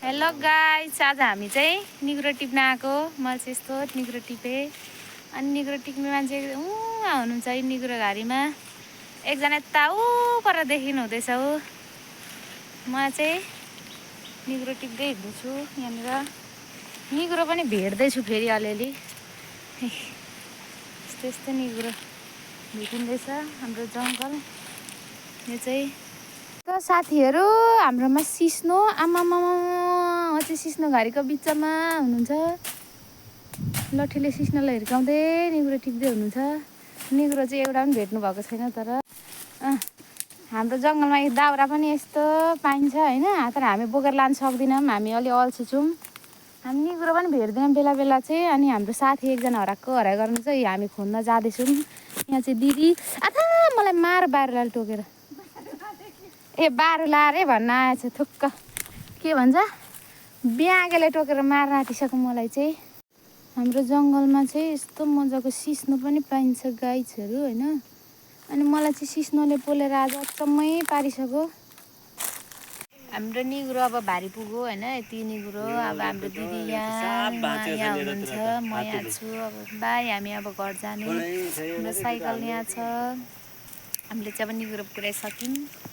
Hello guys, आज हामी चाहिँ निग्रो टिप्न आएको। म चाहिँ यस्तो निग्रो टिपेँ अनि निग्रो टिप्ने मान्छे हुनुहुन्छ है निग्रो घारीमा। एकजना यता पर देखिनु हुँदैछ। म चाहिँ निग्रो टिप्दै हिँड्दैछु यहाँनिर। निग्रो पनि भेट्दैछु फेरि अलिअलि। यस्तो यस्तो निग्रो भेटिँदैछ हाम्रो जङ्गल। यो चाहिँ त साथीहरू, हाम्रोमा सिस्नो आमामा चाहिँ सिस्नो घारीको बिचमा हुनुहुन्छ। लट्ठीले सिस्नोलाई हिर्काउँदै निग्रो टिप्दै हुनुहुन्छ। निग्रो चाहिँ एउटा पनि भेट्नु भएको छैन। तर हाम्रो जङ्गलमा यो दाउरा पनि यस्तो पाइन्छ होइन। तर हामी बोकेर लान सक्दैनौँ, हामी अलि अल्छी छौँ। हामी निग्रो पनि भेट्दैनौँ बेला बेला चाहिँ। अनि हाम्रो साथी एकजना हराइ गर्नु चाहिँ हामी खोज्न जाँदैछौँ। यहाँ चाहिँ दिदी आथा मलाई बारुलाले टोकेर बारुला अरे भन्न आएछ। थुक्क के भन्छ, ब्यागेले टोकेर मार्न आँटिसक्यो मलाई चाहिँ। हाम्रो जङ्गलमा चाहिँ यस्तो मजाको सिस्नो पनि पाइन्छ गाइजहरू होइन। अनि मलाई चाहिँ सिस्नोले पोलेर आज अचम्मै पारिसक्यो। हाम्रो निग्रो अब भारी पुग्यो होइन। यति निग्रो। अब हाम्रो दिदी यहाँ हुनुहुन्छ, म यहाँ छु। अब बाई, हामी अब घर जाने। हाम्रो साइकल यहाँ छ। हामीले चाहिँ अब निग्रो पुऱ्याइसक्यौँ।